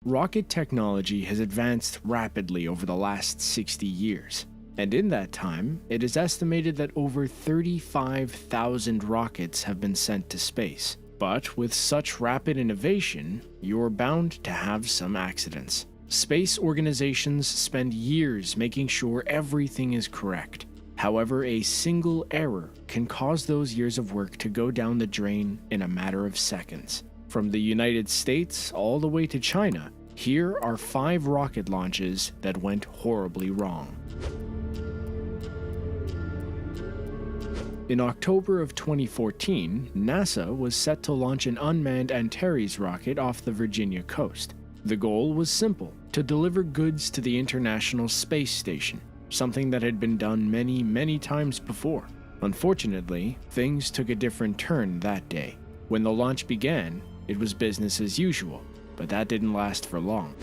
Rocket technology has advanced rapidly over the last 60 years, and in that time, it is estimated that over 35,000 rockets have been sent to space. But with such rapid innovation, you're bound to have some accidents. Space organizations spend years making sure everything is correct. However, a single error can cause those years of work to go down the drain in a matter of seconds. From the United States all the way to China, here are 5 rocket launches that went horribly wrong. In October of 2014, NASA was set to launch an unmanned Antares rocket off the Virginia coast. The goal was simple: to deliver goods to the International Space Station, something that had been done many times before. Unfortunately, things took a different turn that day. When the launch began, it was business as usual, but that didn't last for long.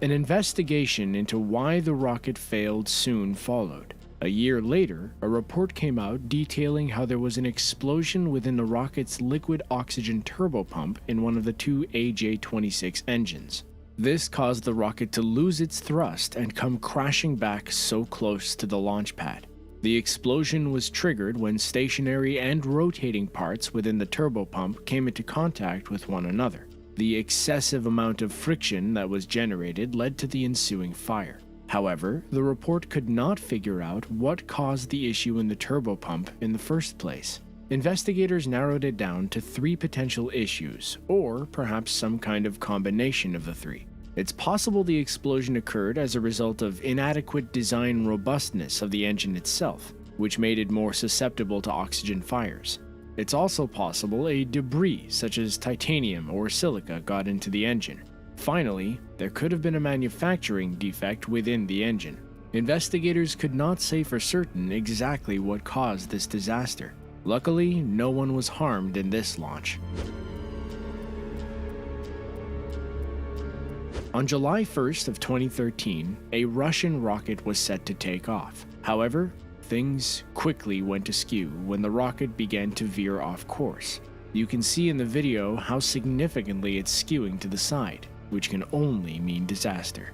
An investigation into why the rocket failed soon followed. A year later, a report came out detailing how there was an explosion within the rocket's liquid oxygen turbopump in one of the 2 AJ-26 engines. This caused the rocket to lose its thrust and come crashing back so close to the launch pad. The explosion was triggered when stationary and rotating parts within the turbopump came into contact with one another. The excessive amount of friction that was generated led to the ensuing fire. However, the report could not figure out what caused the issue in the turbopump in the first place. Investigators narrowed it down to 3 potential issues, or perhaps some kind of combination of the 3. It's possible the explosion occurred as a result of inadequate design robustness of the engine itself, which made it more susceptible to oxygen fires. It's also possible a debris such as titanium or silica got into the engine. Finally, there could have been a manufacturing defect within the engine. Investigators could not say for certain exactly what caused this disaster. Luckily, no one was harmed in this launch. On July 1st of 2013, a Russian rocket was set to take off. However, things quickly went askew when the rocket began to veer off course. You can see in the video how significantly it's skewing to the side, which can only mean disaster.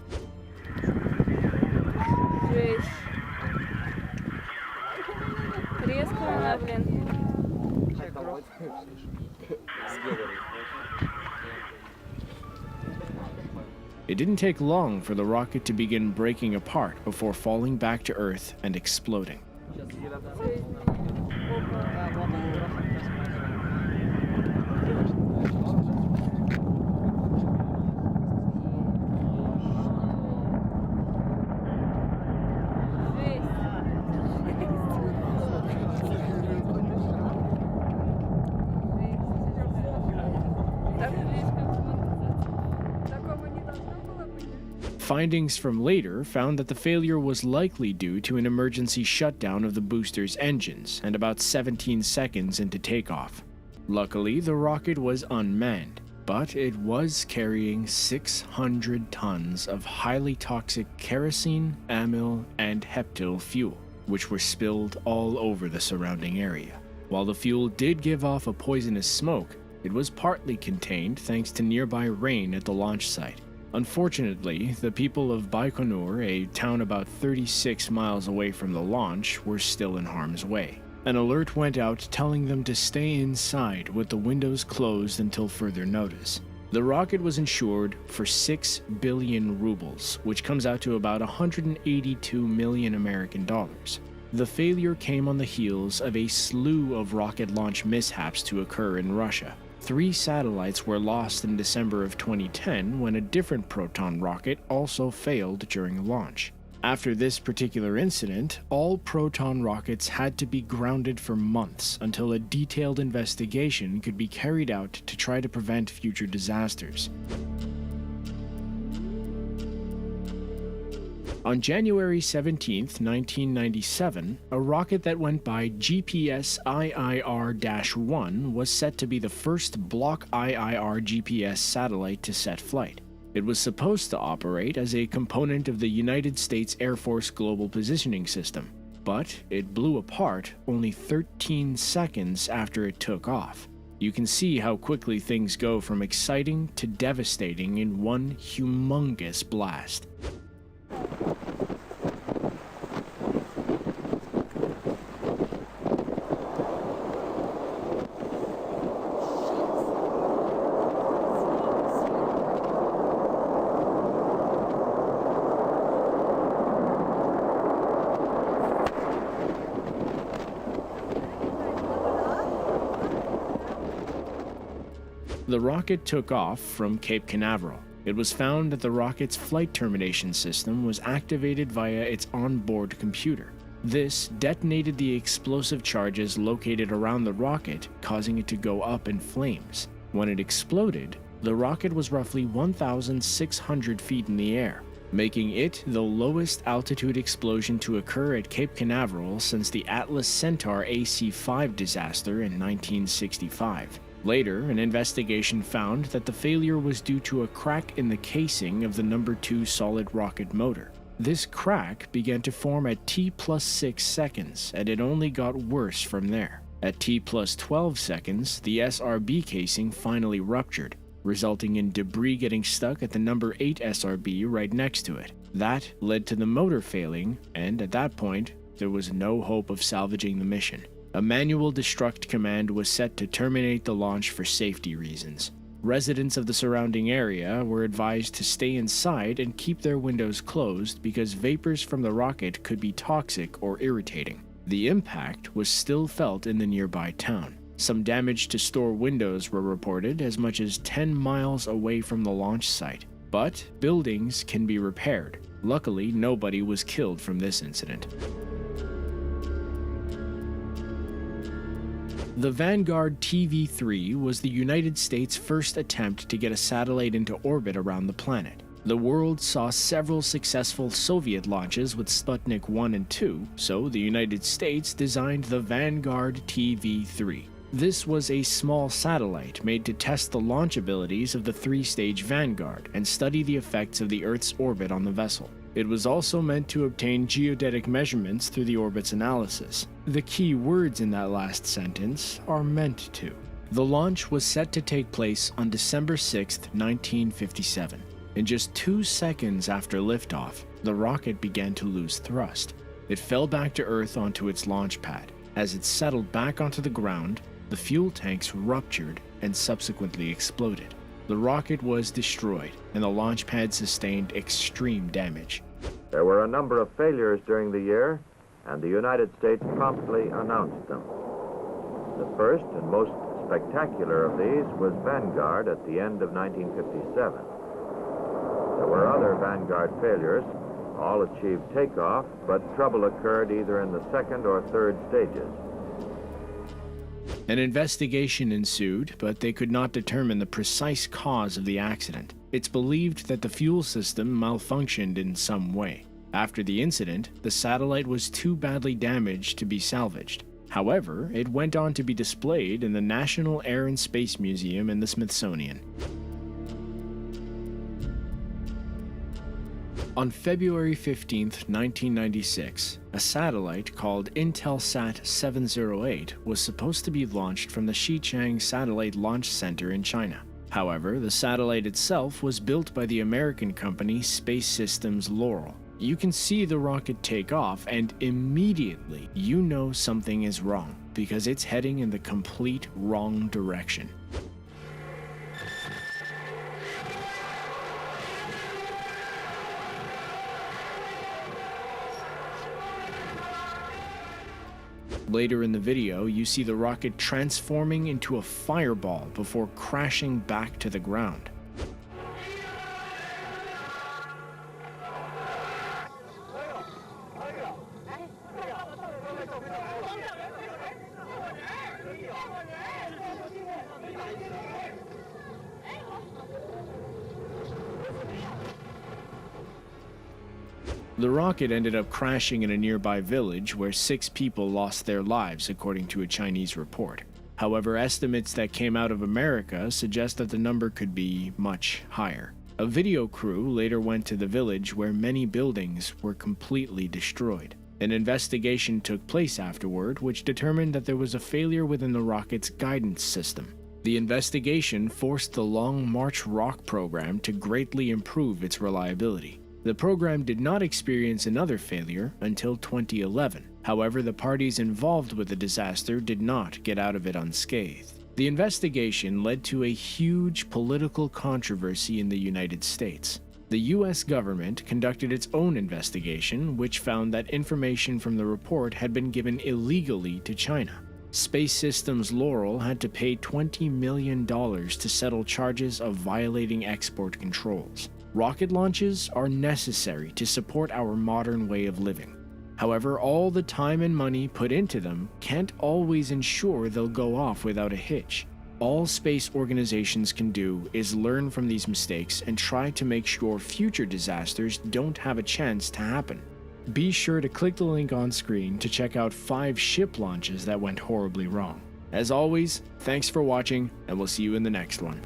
It didn't take long for the rocket to begin breaking apart before falling back to Earth and exploding. Findings from later found that the failure was likely due to an emergency shutdown of the booster's engines and about 17 seconds into takeoff. Luckily, the rocket was unmanned, but it was carrying 600 tons of highly toxic kerosene, amyl, and heptyl fuel, which were spilled all over the surrounding area. While the fuel did give off a poisonous smoke, it was partly contained thanks to nearby rain at the launch site. Unfortunately, the people of Baikonur, a town about 36 miles away from the launch, were still in harm's way. An alert went out telling them to stay inside with the windows closed until further notice. The rocket was insured for 6 billion rubles, which comes out to about 182 million American dollars. The failure came on the heels of a slew of rocket launch mishaps to occur in Russia. 3 satellites were lost in December of 2010 when a different Proton rocket also failed during launch. After this particular incident, all Proton rockets had to be grounded for months until a detailed investigation could be carried out to try to prevent future disasters. On January 17, 1997, a rocket that went by GPS IIR-1 was set to be the first Block IIR GPS satellite to set flight. It was supposed to operate as a component of the United States Air Force Global Positioning System, but it blew apart only 13 seconds after it took off. You can see how quickly things go from exciting to devastating in one humongous blast. The rocket took off from Cape Canaveral. It was found that the rocket's flight termination system was activated via its onboard computer. This detonated the explosive charges located around the rocket, causing it to go up in flames. When it exploded, the rocket was roughly 1,600 feet in the air, making it the lowest altitude explosion to occur at Cape Canaveral since the Atlas Centaur AC-5 disaster in 1965. Later, an investigation found that the failure was due to a crack in the casing of the No. 2 solid rocket motor. This crack began to form at T+6 seconds, and it only got worse from there. At T+12 seconds, the SRB casing finally ruptured, resulting in debris getting stuck at the No. 8 SRB right next to it. That led to the motor failing, and at that point, there was no hope of salvaging the mission. A manual destruct command was set to terminate the launch for safety reasons. Residents of the surrounding area were advised to stay inside and keep their windows closed because vapors from the rocket could be toxic or irritating. The impact was still felt in the nearby town. Some damage to store windows were reported as much as 10 miles away from the launch site, but buildings can be repaired. Luckily, nobody was killed from this incident. The Vanguard TV-3 was the United States' first attempt to get a satellite into orbit around the planet. The world saw several successful Soviet launches with Sputnik 1 and 2, so the United States designed the Vanguard TV-3. This was a small satellite made to test the launch abilities of the three-stage Vanguard and study the effects of the Earth's orbit on the vessel. It was also meant to obtain geodetic measurements through the orbit's analysis. The key words in that last sentence are meant to. The launch was set to take place on December 6, 1957. In just 2 seconds after liftoff, the rocket began to lose thrust. It fell back to Earth onto its launch pad. As it settled back onto the ground, the fuel tanks ruptured and subsequently exploded. The rocket was destroyed, and the launch pad sustained extreme damage. There were a number of failures during the year, and the United States promptly announced them. The first and most spectacular of these was Vanguard at the end of 1957. There were other Vanguard failures. All achieved takeoff, but trouble occurred either in the second or third stages. An investigation ensued, but they could not determine the precise cause of the accident. It's believed that the fuel system malfunctioned in some way. After the incident, the satellite was too badly damaged to be salvaged. However, it went on to be displayed in the National Air and Space Museum in the Smithsonian. On February 15, 1996, a satellite called Intelsat 708 was supposed to be launched from the Xichang Satellite Launch Center in China. However, the satellite itself was built by the American company Space Systems Laurel. You can see the rocket take off, and immediately you know something is wrong, because it's heading in the complete wrong direction. Later in the video, you see the rocket transforming into a fireball before crashing back to the ground. The rocket ended up crashing in a nearby village where 6 people lost their lives, according to a Chinese report. However, estimates that came out of America suggest that the number could be much higher. A video crew later went to the village where many buildings were completely destroyed. An investigation took place afterward, which determined that there was a failure within the rocket's guidance system. The investigation forced the Long March rock program to greatly improve its reliability. The program did not experience another failure until 2011. However, the parties involved with the disaster did not get out of it unscathed. The investigation led to a huge political controversy in the United States. The US government conducted its own investigation, which found that information from the report had been given illegally to China. Space Systems Laurel had to pay $20 million to settle charges of violating export controls. Rocket launches are necessary to support our modern way of living. However, all the time and money put into them can't always ensure they'll go off without a hitch. All space organizations can do is learn from these mistakes and try to make sure future disasters don't have a chance to happen. Be sure to click the link on screen to check out 5 ship launches that went horribly wrong. As always, thanks for watching, and we'll see you in the next one.